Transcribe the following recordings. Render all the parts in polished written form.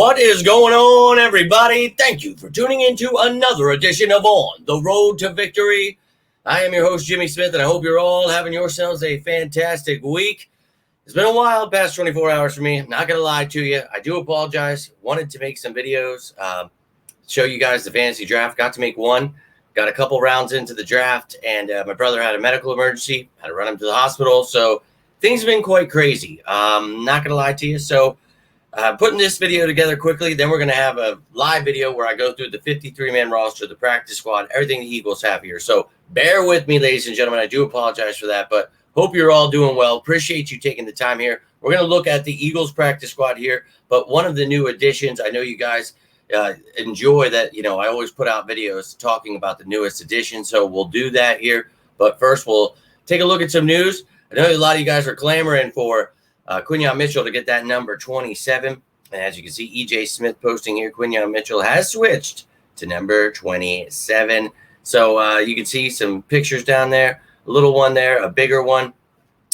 What is going on, everybody? Thank you for tuning in to another edition of On the Road to Victory. I am your host, Jimmy Smith, and I hope you're all having yourselves a fantastic week. It's been a while, past 24 hours for me. I'm not going to lie to you. I do apologize. Wanted to make some videos, show you guys the fantasy draft. Got to make one. Got a couple rounds into the draft, and my brother had a medical emergency. Had to run him to the hospital, so things have been quite crazy. Not going to lie to you, so putting this video together quickly, then we're going to have a live video where I go through the 53-man roster, the practice squad, everything the Eagles have here. So bear with me, ladies and gentlemen. I do apologize for that, but hope you're all doing well. Appreciate you taking the time here. We're going to look at the Eagles practice squad here, but one of the new additions, I know you guys enjoy that, I always put out videos talking about the newest addition, so we'll do that here. But first, we'll take a look at some news. I know a lot of you guys are clamoring for Quinyon Mitchell to get that number 27. And as you can see, E.J. Smith posting here, Quinyon Mitchell has switched to number 27. So you can see some pictures down there, a little one there, a bigger one,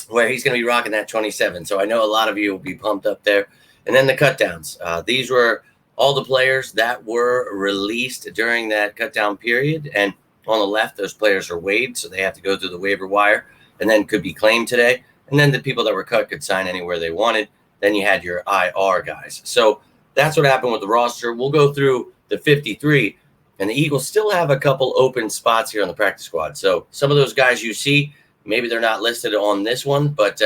where he's going to be rocking that 27. So I know a lot of you will be pumped up there. And then the cut downs. These were all the players that were released during that cut down period. And on the left, those players are waived, so they have to go through the waiver wire and then could be claimed today. And then the people that were cut could sign anywhere they wanted. Then you had your IR guys. So that's what happened with the roster. We'll go through the 53, and the Eagles still have a couple open spots here on the practice squad. So some of those guys you see, maybe they're not listed on this one, but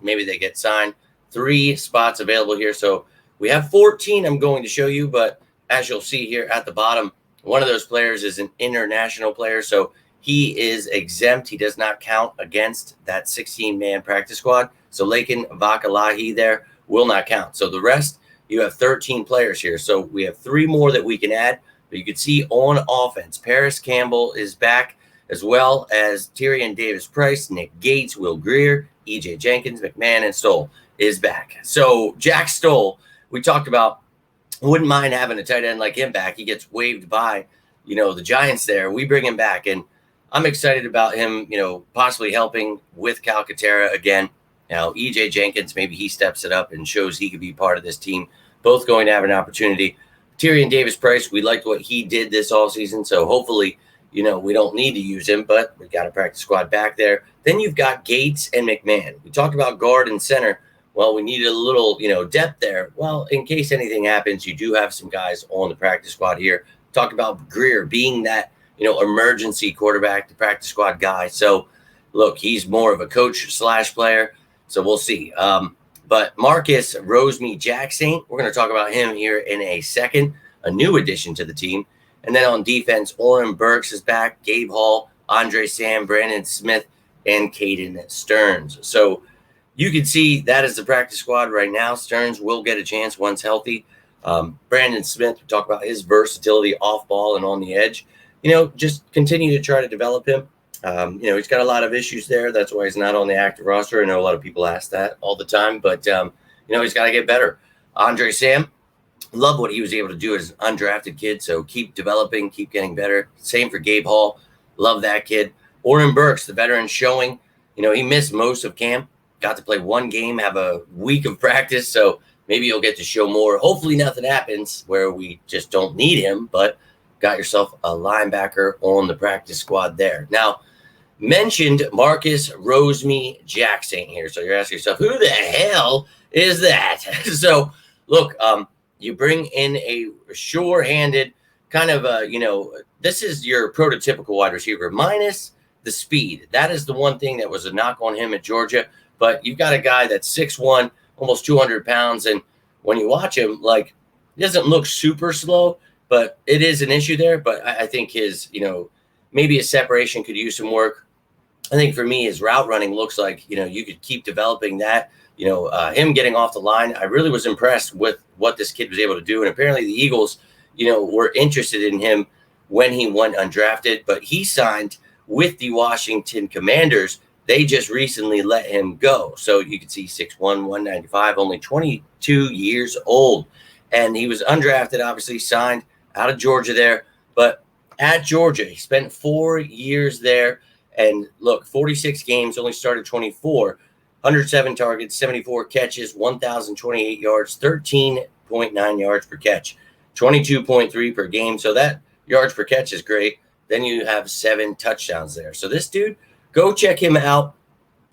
maybe they get signed. 3 spots available here. So we have 14 I'm going to show you, but as you'll see here at the bottom, one of those players is an international player. So he is exempt. He does not count against that 16-man practice squad. So Lakin Vakalahi there will not count. So the rest, you have 13 players here. So we have 3 more that we can add. But you can see on offense, Paris Campbell is back, as well as Tyrion Davis-Price, Nick Gates, Will Greer, E.J. Jenkins, McMahon, and Stoll is back. So Jack Stoll, we talked about, wouldn't mind having a tight end like him back. He gets waived by, the Giants there. We bring him back, and I'm excited about him, possibly helping with Calcaterra again. Now, E.J. Jenkins, maybe he steps it up and shows he could be part of this team. Both going to have an opportunity. Tyrion Davis-Price, we liked what he did this offseason, so hopefully, we don't need to use him, but we got a practice squad back there. Then you've got Gates and McMahon. We talked about guard and center. Well, we needed a little, depth there. Well, in case anything happens, you do have some guys on the practice squad here. Talked about Greer being that, emergency quarterback, the practice squad guy. So, look, he's more of a coach/player. So we'll see. But Marcus Rosemy-Jacksaint, we're going to talk about him here in a second. A new addition to the team. And then on defense, Oren Burks is back. Gabe Hall, Andre Sam, Brandon Smith, and Caden Stearns. So you can see that is the practice squad right now. Stearns will get a chance once healthy. Brandon Smith, we talk about his versatility off ball and on the edge. Just continue to try to develop him. He's got a lot of issues there. That's why he's not on the active roster. I know a lot of people ask that all the time, but, he's got to get better. Andre Sam, love what he was able to do as an undrafted kid. So keep developing, keep getting better. Same for Gabe Hall. Love that kid. Oren Burks, the veteran, showing, he missed most of camp. Got to play 1 game, have a week of practice. So maybe you'll get to show more. Hopefully nothing happens where we just don't need him, but got yourself a linebacker on the practice squad there. Now, mentioned Marcus Rosemy-Jacksaint here. So you're asking yourself, who the hell is that? So, look, you bring in a sure-handed kind of, this is your prototypical wide receiver minus the speed. That is the one thing that was a knock on him at Georgia. But you've got a guy that's 6'1", almost 200 pounds. And when you watch him, he doesn't look super slow, but it is an issue there. But I think his, maybe his separation could use some work. I think for me, his route running looks like, you could keep developing that. Him getting off the line, I really was impressed with what this kid was able to do. And apparently the Eagles, were interested in him when he went undrafted. But he signed with the Washington Commanders. They just recently let him go. So you can see 6'1", 195, only 22 years old. And he was undrafted, obviously signed out of Georgia there. But at Georgia, he spent 4 years there. And look, 46 games, only started 24, 107 targets, 74 catches, 1,028 yards, 13 28.9 yards per catch, 22.3 per game. So that yards per catch is great. Then you have 7 touchdowns there. So this dude, go check him out.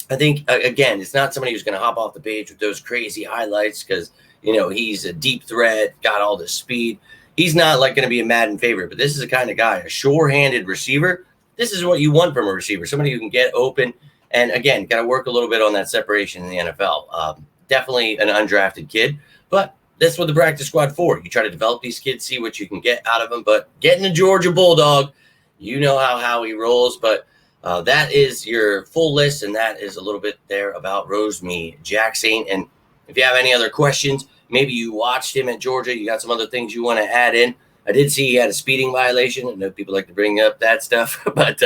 I think, again, it's not somebody who's going to hop off the page with those crazy highlights because, he's a deep threat, got all the speed. He's not like going to be a Madden favorite, but this is the kind of guy, a sure-handed receiver. This is what you want from a receiver, somebody who can get open. And, again, got to work a little bit on that separation in the NFL. Definitely an undrafted kid, but that's what the practice squad for. You try to develop these kids, see what you can get out of them. But getting a Georgia Bulldog, you know how he rolls, but that is your full list, and that is a little bit there about Rosemy-Jacksaint. And if you have any other questions, maybe you watched him at Georgia, you got some other things you want to add in. I did see he had a speeding violation. I know people like to bring up that stuff, but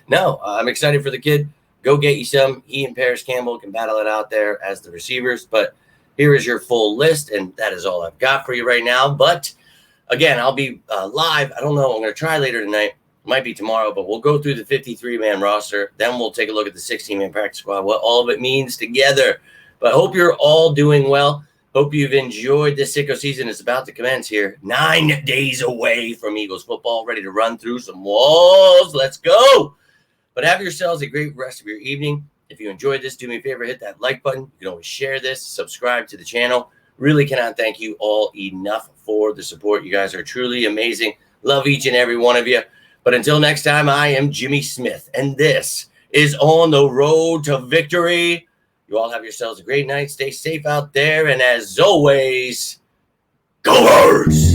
no, I'm excited for the kid. Go get you some. He and Paris Campbell can battle it out there as the receivers, but here is your full list, and that is all I've got for you right now. But again, I'll be live. I don't know. I'm going to try later tonight. Might be tomorrow, but we'll go through the 53-man roster. Then we'll take a look at the 16-man practice squad, what all of it means together. But I hope you're all doing well. Hope you've enjoyed this sicko season. It's about to commence here. 9 days away from Eagles football, ready to run through some walls. Let's go. But have yourselves a great rest of your evening. If you enjoyed this, do me a favor, hit that like button. You can always share this, subscribe to the channel. Really cannot thank you all enough for the support. You guys are truly amazing. Love each and every one of you. But until next time, I am Jimmy Smith, and this is On the Road to Victory. You all have yours a great night. Stay safe out there, and as always, go Birds!